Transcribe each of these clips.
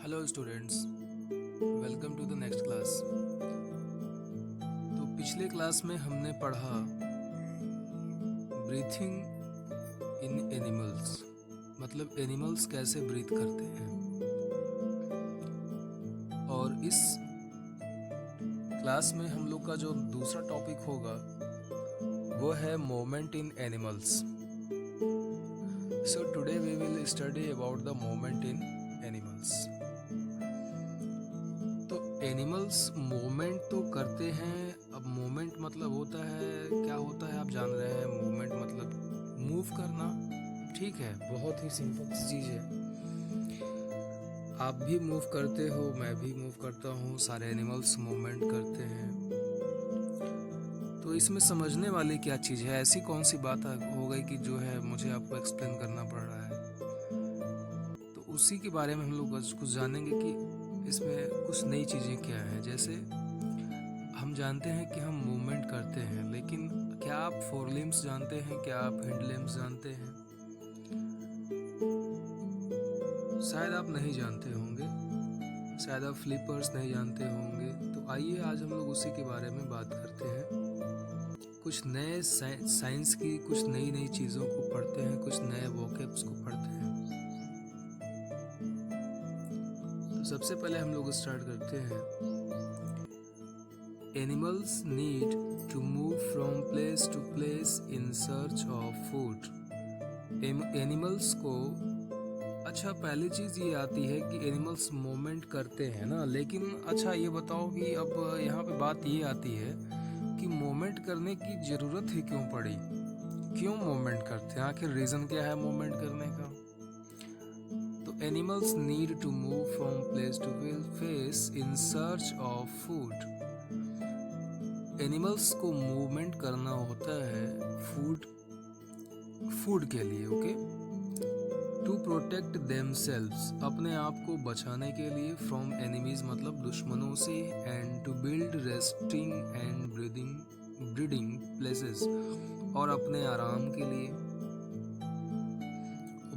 Hello students, welcome to the next class. तो पिछले class में हमने पढ़ा ब्रीथिंग इन एनिमल्स, मतलब एनिमल्स कैसे ब्रीथ करते हैं। और इस क्लास में हम लोग का जो दूसरा टॉपिक होगा वो है moment in animals. So today we will study about the moment in animals. तो एनिमल्स मूवमेंट तो करते हैं। अब मूवमेंट मतलब होता है, क्या होता है आप जान रहे हैं। मूवमेंट मतलब मूव करना, ठीक है, बहुत ही सिंपल चीज़ है। आप भी मूव करते हो, मैं भी मूव करता हूँ, सारे एनिमल्स मूवमेंट करते हैं। तो इसमें समझने वाली क्या चीज़ है, ऐसी कौन सी बात हो गई कि जो है मुझे आपको एक्सप्लेन करना पड़ रहा है। तो उसी के बारे में हम लोग कुछ जानेंगे कि इसमें कुछ नई चीज़ें क्या हैं। जैसे हम जानते हैं कि हम मूवमेंट करते हैं, लेकिन क्या आप फोर लिम्स जानते हैं, क्या आप हिंड लिम्स जानते हैं? शायद आप नहीं जानते होंगे, शायद आप फ्लिपर्स नहीं जानते होंगे। तो आइए आज हम लोग उसी के बारे में बात करते हैं। कुछ नए साइंस की कुछ नई चीज़ों को पढ़ते हैं, कुछ नए वोकेब्स को पढ़ते हैं। तो सबसे पहले हम लोग स्टार्ट करते हैं। Animals need to move from place to place in search of food. Animals को, अच्छा पहली चीज़ ये आती है कि एनिमल्स मूवमेंट करते हैं ना, लेकिन अच्छा ये बताओ कि अब यहाँ पे बात ये आती है कि मूवमेंट करने की ज़रूरत ही क्यों पड़ी, क्यों मूवमेंट करते हैं, आखिर रीज़न क्या है मूवमेंट करने का। तो animals need to move from place to place in search of food. Animals को मूवमेंट करना होता है फूड के लिए, ओके। टू प्रोटेक्ट देमसेल्व्स, अपने आप को बचाने के लिए, फ्रॉम एनिमीज मतलब दुश्मनों से, and to build resting and breeding places, और अपने आराम के लिए।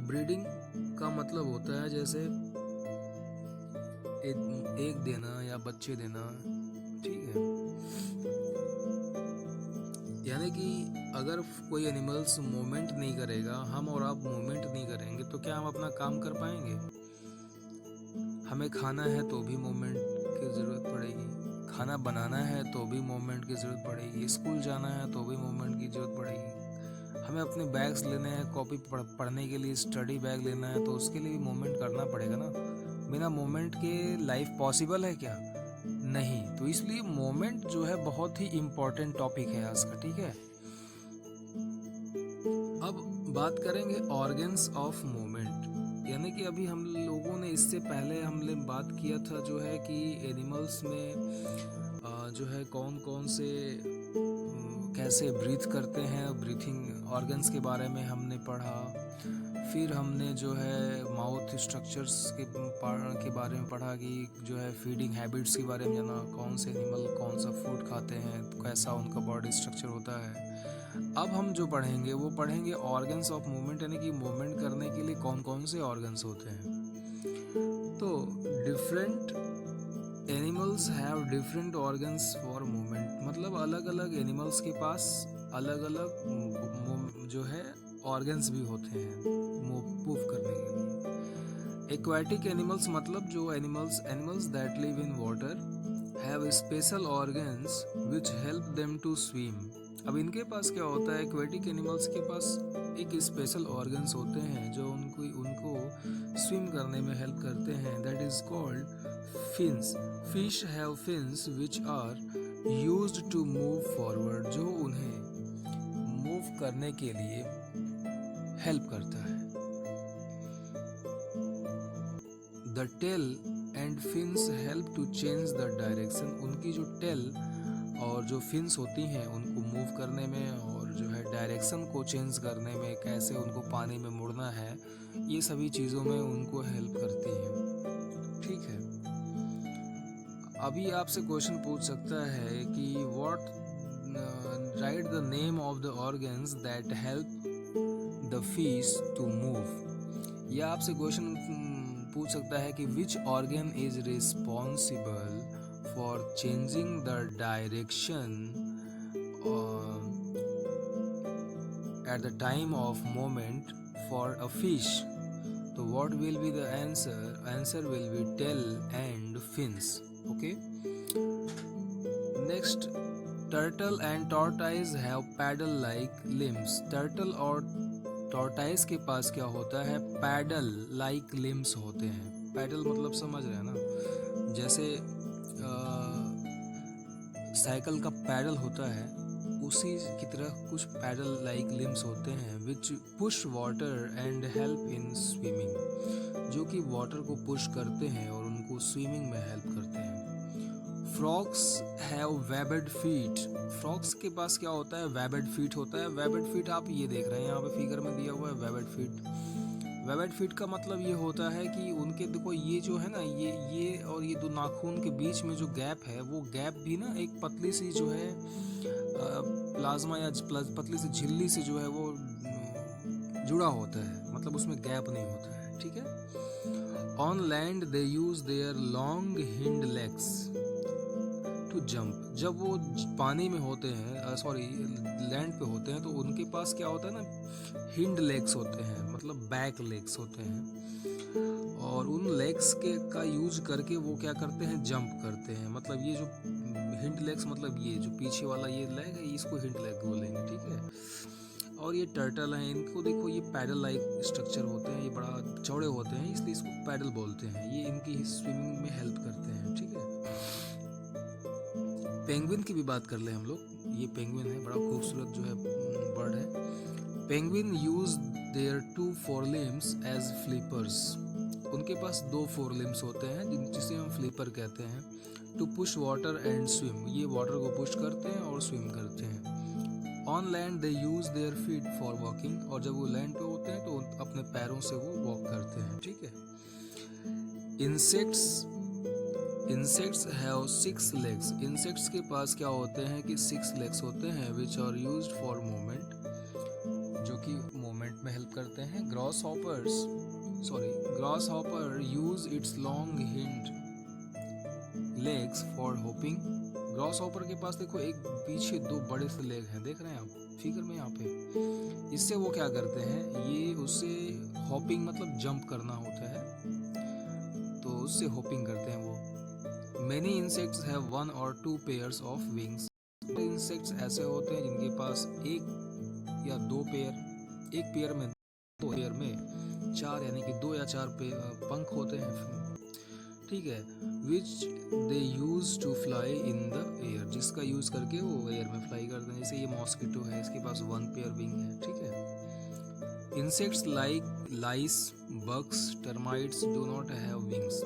ब्रीडिंग का मतलब होता है जैसे एक देना या बच्चे देना, ठीक है। यानी कि अगर कोई एनिमल्स मूवमेंट नहीं करेगा, हम और आप मूवमेंट नहीं करेंगे, तो क्या हम अपना काम कर पाएंगे। हमें खाना है तो भी मूवमेंट की ज़रूरत पड़ेगी, खाना बनाना है तो भी मूवमेंट की ज़रूरत पड़ेगी, स्कूल जाना है तो भी मूवमेंट की ज़रूरत पड़ेगी। हमें अपने बैग्स लेने हैं, कॉपी पढ़ने के लिए स्टडी बैग लेना है, तो उसके लिए भी मूवमेंट करना पड़ेगा ना। बिना मूवमेंट के लाइफ पॉसिबल है क्या? नहीं। तो इसलिए मोमेंट जो है बहुत ही इम्पोर्टेंट टॉपिक है आज का, ठीक है। अब बात करेंगे ऑर्गन्स ऑफ मोमेंट, यानी कि अभी हम लोगों ने इससे पहले हमने बात किया था जो है कि एनिमल्स में जो है कौन कौन से कैसे ब्रीथ करते हैं, ब्रीथिंग ऑर्गन्स के बारे में हमने पढ़ा। फिर हमने जो है माउथ स्ट्रक्चर्स के बारे में पढ़ा कि जो है फीडिंग हैबिट्स के बारे में जाना, कौन से एनिमल कौन सा फूड खाते हैं, कैसा उनका बॉडी स्ट्रक्चर होता है। अब हम जो पढ़ेंगे वो पढ़ेंगे ऑर्गन्स ऑफ मूवमेंट, यानी कि मूवमेंट करने के लिए कौन कौन से ऑर्गन्स होते हैं। तो different animals have different organs for movement, मतलब अलग अलग एनिमल्स के पास अलग अलग जो है ऑर्गन्स भी होते हैं मूव करने के लिए। एक्वाटिक एनिमल्स मतलब जो animals that live in water have special organs which help them to swim. अब इनके पास क्या होता है, एक्वाटिक एनिमल्स के पास एक स्पेशल ऑर्गन्स होते हैं जो उनको स्विम करने में हेल्प करते हैं, that is called fins. Fish have fins which are used to move forward, जो उन्हें मूव करने के लिए हेल्प करता है। The tail and fins help to change the direction, उनकी जो टेल और जो फिन्स होती हैं उनको मूव करने में और जो है डायरेक्शन को चेंज करने में, कैसे उनको पानी में मुड़ना है, ये सभी चीज़ों में उनको हेल्प करती हैं, ठीक है। अभी आपसे क्वेश्चन पूछ सकता है कि what write the name of the organs that help the fish to move, या आपसे क्वेश्चन पूछ सकता है कि which organ is responsible for changing the direction at the time of moment for a fish. So what will be the answer? Answer will be tail and fins. Okay. Next, turtle and tortoise have paddle like limbs. Turtle और tortoise के पास क्या होता है? paddle like limbs होते हैं. paddle मतलब समझ रहे हैं ना, जैसे साइकिल का पैडल होता है उसी की तरह कुछ पैडल लाइक लिम्स होते हैं which push water and help in swimming, जो कि वाटर को पुश करते हैं और उनको स्विमिंग में हेल्प करते हैं। Frogs have webbed feet. Frogs के पास क्या होता है? वेबड फीट होता है। वेबड फीट आप ये देख रहे हैं, यहाँ पे फिगर में दिया हुआ है वेबड फीट। वेबड फीट का मतलब ये होता है कि उनके देखो ये जो है ना, ये और ये दो नाखून के बीच में जो गैप है, वो गैप भी ना एक पतली सी जो है प्लाज्मा या पतली सी झिल्ली से जो है वो जुड़ा होता है, मतलब उसमें गैप नहीं होता है। ठीक है। On land they use their long hind legs to jump. जब वो पानी में होते हैं, सॉरी लैंड पे होते हैं, तो उनके पास क्या होता है ना, हिंड लेग्स होते हैं, मतलब बैक लेग्स होते हैं, और उन लेग्स के का यूज करके वो क्या करते हैं? जंप करते हैं। मतलब ये जो हिंड लेग्स, मतलब ये जो पीछे वाला ये लेग है, इसको हिंड लेग बोलेंगे। ठीक है। और ये टर्टल हैं, इनको देखो ये पैडल लाइक स्ट्रक्चर होते हैं, ये बड़ा चौड़े होते हैं, इसलिए इसको पैडल बोलते हैं। ये इनकी स्विमिंग में हेल्प करते हैं। ठीक है। पेंगुइन की भी बात कर ले हम लोग। ये पेंगुइन है, बड़ा खूबसूरत जो है बर्ड है। Penguin use their 2 forelimbs as flippers. उनके पास 2 forelimbs होते हैं जिसे हम फ्लिपर कहते हैं। To push water and swim, ये वाटर को पुश करते हैं और स्विम करते हैं। On land they use their feet for walking, और जब वो लैंड पे होते हैं तो अपने पैरों से वो वॉक करते हैं। ठीक है। Insects have 6 legs। इंसेक्ट्स के पास क्या होते हैं कि 6 legs होते हैं which are used for movement, जो कि मूवमेंट में हेल्प करते हैं। Grasshopper use its long hind legs for hopping. Grasshopper के पास देखो एक पीछे 2 बड़े से लेग हैं, देख रहे हैं आप फिगर में यहाँ पे। इससे वो क्या करते हैं? ये उससे हॉपिंग मतलब जंप करना होता है, तो उससे हॉपिंग करते हैं वो। Many insects have 1 or 2 pairs of wings. Insects ऐसे होते हैं जिनके पास 1 या 2 पेयर, एक पेयर में 2 पेयर में 4 यानी कि 2 या 4 पंख होते हैं। ठीक है। Which they use to fly in the air, जिसका यूज करके वो एयर में फ्लाई करते हैं। जैसे ये मॉस्किटो है, इसके पास 1 पेयर विंग है। ठीक है। Insects like lice, bugs, termites do not have wings.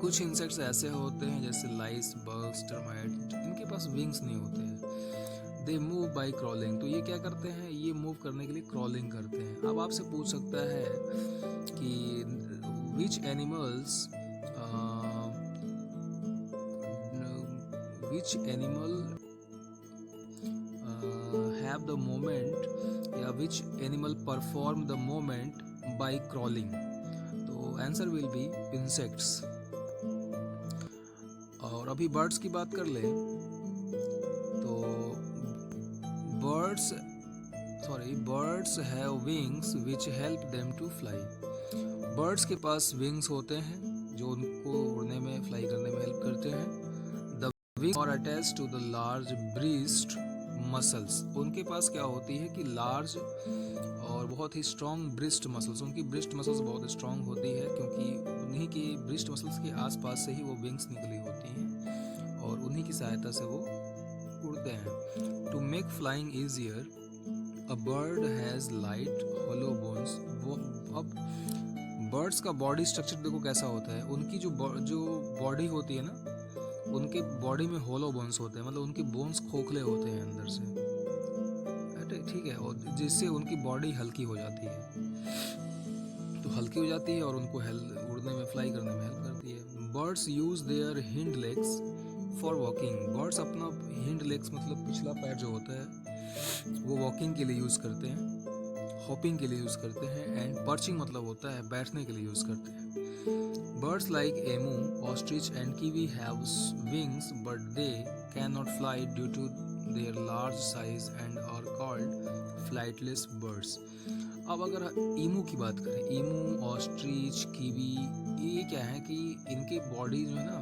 कुछ इंसेक्ट्स ऐसे होते हैं जैसे लाइस, बग्स, टर्माइट, इनके पास विंग्स नहीं होते हैं। दे मूव बाई क्रॉलिंग, तो ये क्या करते हैं? ये मूव करने के लिए क्रॉलिंग करते हैं। अब आपसे पूछ सकता है कि which animals have the moment, या which animal perform the moment by crawling? तो आंसर विल बी इंसेक्ट्स। और अभी बर्ड्स की बात कर ले तो birds have wings which help them to fly. Birds के पास विंग्स होते हैं जो उनको उड़ने में, फ्लाई करने में हेल्प करते हैं। The wings are attached to the large breast muscles. उनके पास क्या होती है कि लार्ज और बहुत ही स्ट्रॉन्ग ब्रिस्ट मसल्स, उनकी ब्रिस्ट मसल्स बहुत स्ट्रॉन्ग होती है, क्योंकि उन्हीं के ब्रिस्ट मसल्स के आसपास से ही वो विंग्स निकली होती हैं और उन्हीं की सहायता से वो उड़ते हैं। To make flying easier a bird has light hollow bones. अब बर्ड्स का बॉडी स्ट्रक्चर देखो कैसा होता है। उनकी जो बॉडी होती है ना, उनके बॉडी में होलो बोन्स होते हैं, मतलब उनके बोन्स खोखले होते हैं अंदर से। ठीक है। और जिससे उनकी बॉडी हल्की हो जाती है, तो हल्की हो जाती है और उनको उड़ने में, फ्लाई करने में हेल्प करती है। Buds use their hind legs for walking. Birds अपना हिंड लेग्स मतलब पिछला पैर जो होता है वो वॉकिंग के लिए यूज करते हैं, हॉपिंग के लिए यूज करते हैं, एंड पर्चिंग मतलब होता है बैठने के लिए यूज करते हैं। Birds like emu, ostrich and kiwi have wings but they cannot fly due to their large size and are called flightless birds. अब अगर ईमू की बात करें, ईमू, ऑस्ट्रिच, कीवी, ये क्या है कि इनके बॉडी जो है ना,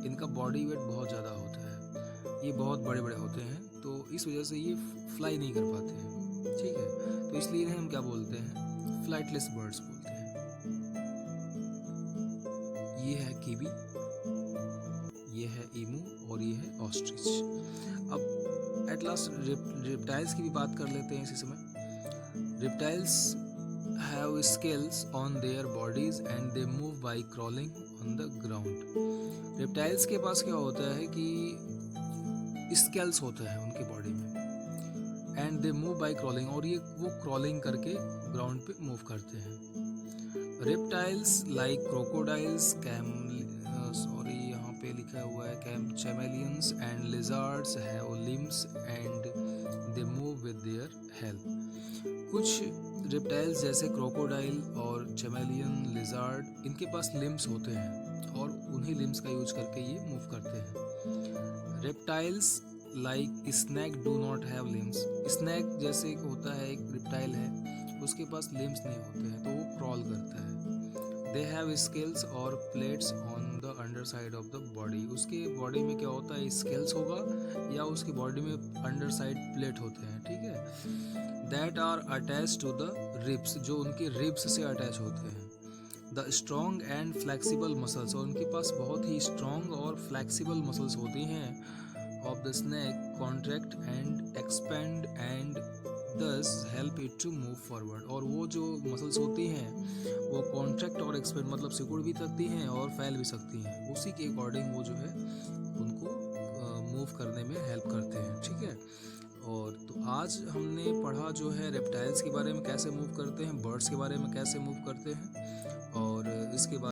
इनका बॉडी वेट बहुत ज़्यादा होता है, ये बहुत बड़े बड़े होते हैं, तो इस वजह से ये फ्लाई नहीं कर पाते हैं, ठीक है। तो इसलिए इन्हें हम क्या बोलते हैं, फ्लाइटलेस बर्ड्स बोलते हैं। ये है कीवी, ये है ईमू और ये है ऑस्ट्रिच। अब एट लास्ट रिप्टाइल्स की भी बात कर लेते हैं इसी समय। Reptiles have scales on their bodies and they move by crawling on the ground. Reptiles के पास क्या होता है कि scales होते हैं उनकी बॉडी में and they move by crawling, और ये वो crawling करके ground पे move करते हैं। Reptiles like crocodiles, यहाँ पे लिखा हुआ है chameleons and lizards have limbs and they move with their help. कुछ रिप्टाइल्स जैसे क्रोकोडाइल और चैमेलियन, लिजार्ड, इनके पास लिम्स होते हैं और उन्हीं लिम्स का यूज करके ये मूव करते हैं। Reptiles like snake do not have limbs. Snake जैसे होता है, एक रिप्टाइल है, उसके पास लिम्स नहीं होते हैं, तो वो क्रॉल करता है। दे हैव स्केल्स और plates on the under side of the body. उसके बॉडी में क्या होता है, स्केल्स होगा या उसकी बॉडी में अंडर साइड प्लेट होते हैं, ठीक है। That are attach to the ribs, जो उनके रिब्स से अटैच होते हैं। The strong and flexible muscles, और उनके पास बहुत ही स्ट्रॉन्ग और फ्लेक्सिबल मसल्स होती हैं। Of the snake contract and expand and this help it to move forward. और वो जो मसल्स होती हैं वो कॉन्ट्रैक्ट और एक्सपेंड मतलब सिकुड़ भी सकती हैं और फैल भी सकती हैं, उसी के अकॉर्डिंग वो जो है उनको मूव करने में हेल्प करते हैं, ठीक है। और तो आज हमने पढ़ा जो है रेप्टाइल्स के बारे में कैसे मूव करते हैं, बर्ड्स के बारे में कैसे मूव करते हैं, और इसके बाद